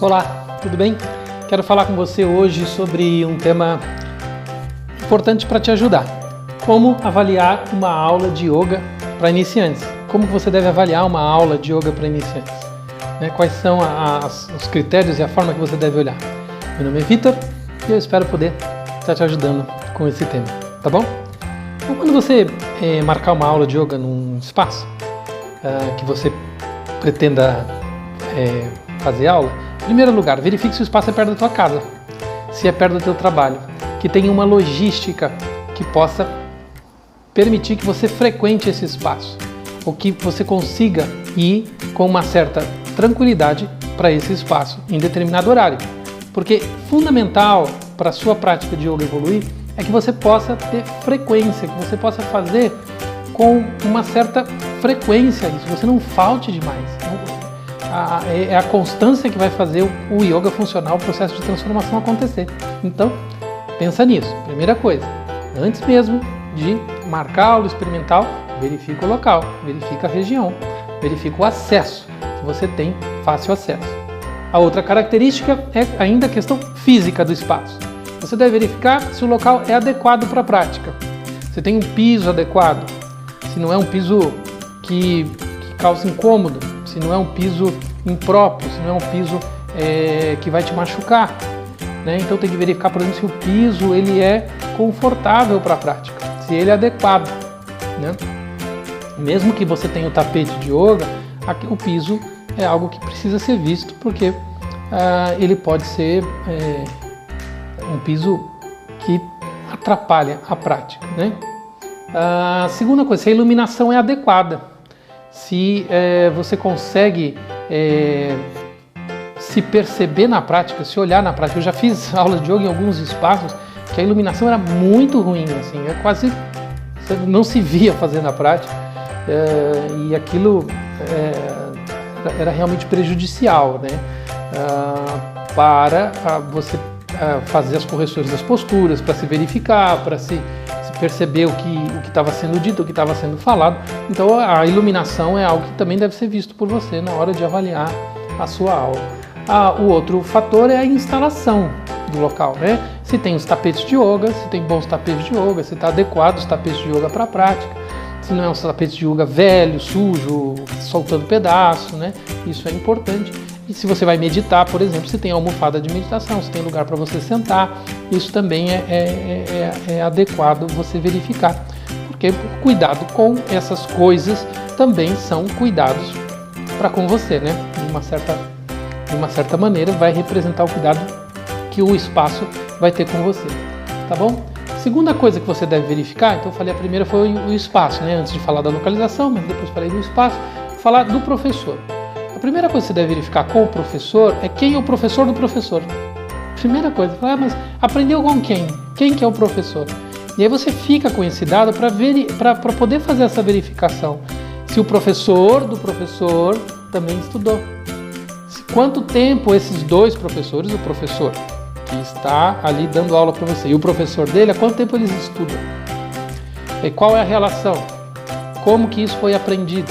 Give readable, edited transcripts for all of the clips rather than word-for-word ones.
Olá, tudo bem? Quero falar com você hoje sobre um tema importante para te ajudar. Como avaliar uma aula de yoga para iniciantes? Como você deve avaliar uma aula de yoga para iniciantes? Quais são os critérios e a forma que você deve olhar? Meu nome é Vitor e eu espero poder estar te ajudando com esse tema, tá bom? Então, quando você marcar uma aula de yoga num espaço que você pretenda fazer aula, em primeiro lugar, verifique se o espaço é perto da tua casa, se é perto do teu trabalho, que tenha uma logística que possa permitir que você frequente esse espaço, ou que você consiga ir com uma certa tranquilidade para esse espaço em determinado horário. Porque fundamental para a sua prática de yoga evoluir é que você possa ter frequência, que você possa fazer com uma certa frequência, isso, você não falte demais. É a constância que vai fazer o yoga funcionar, o processo de transformação acontecer. Então, pensa nisso. Primeira coisa, antes mesmo de marcar a aula experimental, verifica o local, verifica a região, verifica o acesso, se você tem fácil acesso. A outra característica é ainda a questão física do espaço. Você deve verificar se o local é adequado para a prática, se tem um piso adequado, se não é um piso que causa incômodo, se não é um piso impróprio, se não é um piso que vai te machucar. Então tem que verificar, por exemplo, se o piso ele é confortável para a prática, se ele é adequado. Mesmo que você tenha o tapete de yoga, o piso é algo que precisa ser visto, porque ele pode ser um piso que atrapalha a prática. A segunda coisa, se a iluminação é adequada, se você consegue se perceber na prática, se olhar na prática. Eu já fiz aula de yoga em alguns espaços que a iluminação era muito ruim, assim, quase você não se via fazendo a prática, e aquilo era realmente prejudicial, para você fazer as correções das posturas, para se verificar, para se perceber o que estava sendo dito, o que estava sendo falado. Então a iluminação é algo que também deve ser visto por você na hora de avaliar a sua aula. O outro fator é a instalação do local, Se tem os tapetes de yoga, se tem bons tapetes de yoga, se está adequado os tapetes de yoga para a prática, se não é um tapete de yoga velho, sujo, soltando pedaço, Isso é importante. E se você vai meditar, por exemplo, se tem almofada de meditação, se tem lugar para você sentar, isso também é adequado você verificar. Porque cuidado com essas coisas também são cuidados para com você, De uma certa maneira vai representar o cuidado que o espaço vai ter com você, tá bom? Segunda coisa que você deve verificar, então eu falei, a primeira foi o espaço, antes de falar da localização, mas depois falei do espaço, falar do professor. A primeira coisa que você deve verificar com o professor é quem é o professor do professor. Primeira coisa, mas aprendeu com quem? Quem que é o professor? E aí você fica com esse dado para poder fazer essa verificação. Se o professor do professor também estudou. Quanto tempo esses dois professores, o professor que está ali dando aula para você e o professor dele, há quanto tempo eles estudam? E qual é a relação? Como que isso foi aprendido?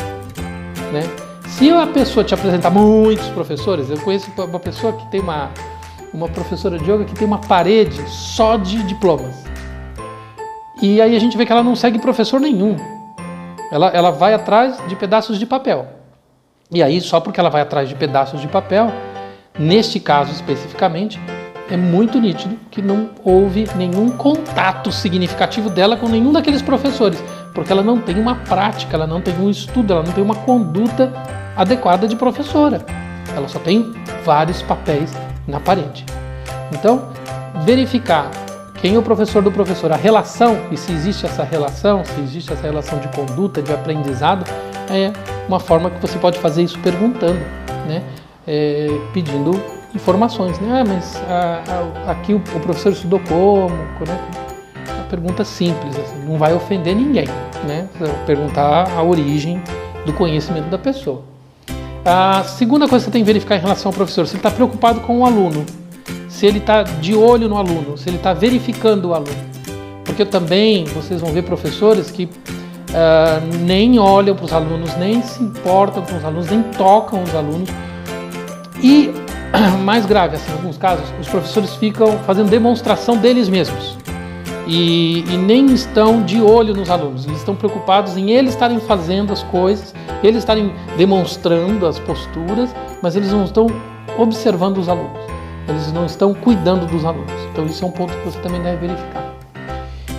Se a pessoa te apresentar muitos professores, eu conheço uma pessoa que tem uma professora de yoga que tem uma parede só de diplomas. E aí a gente vê que ela não segue professor nenhum. Ela vai atrás de pedaços de papel. E aí, só porque ela vai atrás de pedaços de papel, neste caso especificamente, é muito nítido que não houve nenhum contato significativo dela com nenhum daqueles professores, porque ela não tem uma prática, ela não tem um estudo, ela não tem uma conduta adequada de professora. Ela só tem vários papéis na parede. Então, verificar quem é o professor do professor, a relação, e se existe essa relação de conduta, de aprendizado, é uma forma que você pode fazer isso perguntando, pedindo informações. Mas aqui o professor estudou como? Uma pergunta simples, assim, não vai ofender ninguém, Você vai perguntar a origem do conhecimento da pessoa. A segunda coisa que você tem que verificar em relação ao professor, se ele está preocupado com o aluno, se ele está de olho no aluno, se ele está verificando o aluno. Porque também vocês vão ver professores que nem olham para os alunos, nem se importam com os alunos, nem tocam os alunos. E mais grave, assim, em alguns casos, os professores ficam fazendo demonstração deles mesmos e nem estão de olho nos alunos, eles estão preocupados em eles estarem fazendo as coisas, eles estarem demonstrando as posturas, mas eles não estão observando os alunos, eles não estão cuidando dos alunos. Então isso é um ponto que você também deve verificar.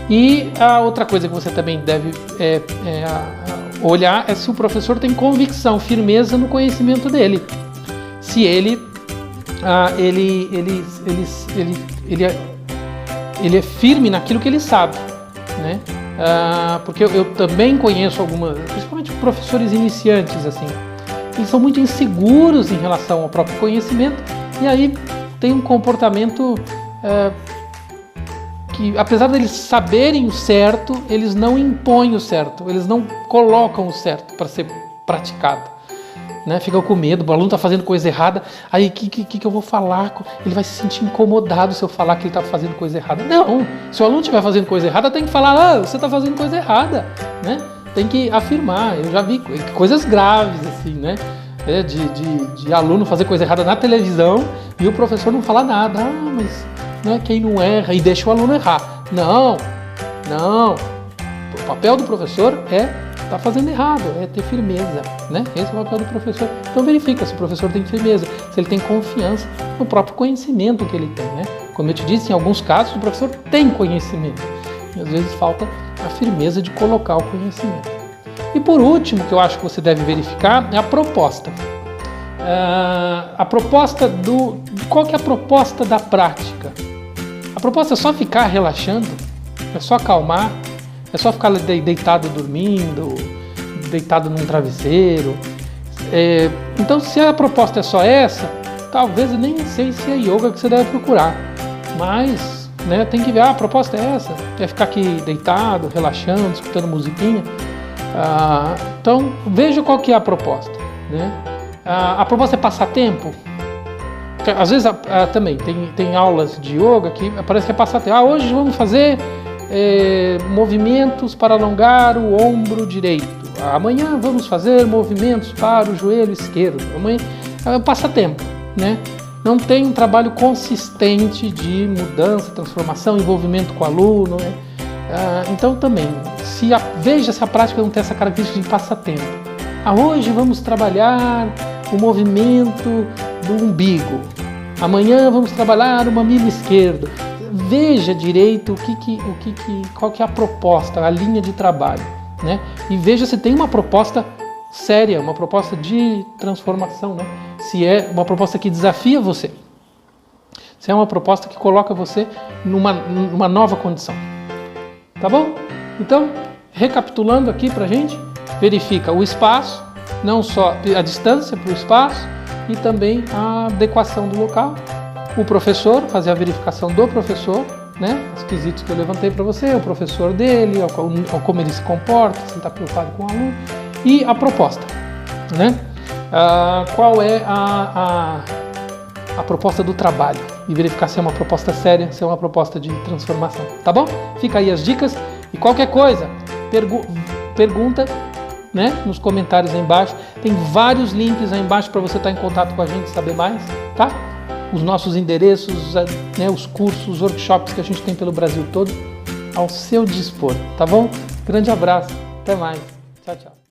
E a outra coisa que você também deve olhar é se o professor tem convicção, firmeza no conhecimento dele. Se ele é firme naquilo que ele sabe, né? Porque eu também conheço algumas, principalmente professores iniciantes, assim, eles são muito inseguros em relação ao próprio conhecimento e aí tem um comportamento que, apesar deles saberem o certo, eles não impõem o certo, eles não colocam o certo para ser praticado, né? Ficam com medo, o aluno está fazendo coisa errada, aí o que eu vou falar? Ele vai se sentir incomodado se eu falar que ele está fazendo coisa errada. Não, se o aluno estiver fazendo coisa errada, tem que falar, você está fazendo coisa errada, né? Tem que afirmar. Eu já vi coisas graves assim, né? De aluno fazer coisa errada na televisão e o professor não falar nada. Mas né, quem não erra e deixa o aluno errar. Não. O papel do professor é estar fazendo errado, é ter firmeza, né? Esse é o papel do professor. Então verifica se o professor tem firmeza, se ele tem confiança no próprio conhecimento que ele tem, né? Como eu te disse, em alguns casos o professor tem conhecimento e às vezes falta a firmeza de colocar o conhecimento. E por último, que eu acho que você deve verificar, é a proposta. Qual que é a proposta da prática? A proposta é só ficar relaxando? É só acalmar? É só ficar deitado dormindo? Deitado num travesseiro? Então, se a proposta é só essa, talvez eu nem sei se é yoga que você deve procurar. Mas, né, tem que ver, a proposta é essa? É ficar aqui deitado, relaxando, escutando musiquinha? Então, veja qual que é a proposta, né? A proposta é passar tempo? Às vezes também tem aulas de yoga que parece que é passar tempo. Hoje vamos fazer movimentos para alongar o ombro direito. Amanhã vamos fazer movimentos para o joelho esquerdo. Amanhã é passatempo, né? Não tem um trabalho consistente de mudança, transformação, envolvimento com o aluno, né? Então também, veja se a prática não tem essa característica de passatempo. Hoje vamos trabalhar o movimento do umbigo. Amanhã vamos trabalhar o mamilo esquerdo. Veja direito qual que é a proposta, a linha de trabalho, né? E veja se tem uma proposta séria, uma proposta de transformação, né? Se é uma proposta que desafia você, se é uma proposta que coloca você numa nova condição. Tá bom? Então, recapitulando aqui pra gente, verifica o espaço, não só a distância para o espaço e também a adequação do local. O professor, fazer a verificação do professor, né? Os quesitos que eu levantei para você, o professor dele, como ele se comporta, se ele está preocupado com o aluno, e a proposta, né? Qual é a proposta do trabalho e verificar se é uma proposta séria, se é uma proposta de transformação, tá bom? Fica aí as dicas e qualquer coisa, pergunta, né, nos comentários aí embaixo. Tem vários links aí embaixo para você estar em contato com a gente, saber mais, tá? Os nossos endereços, né, os cursos, os workshops que a gente tem pelo Brasil todo ao seu dispor, tá bom? Grande abraço, até mais, tchau, tchau.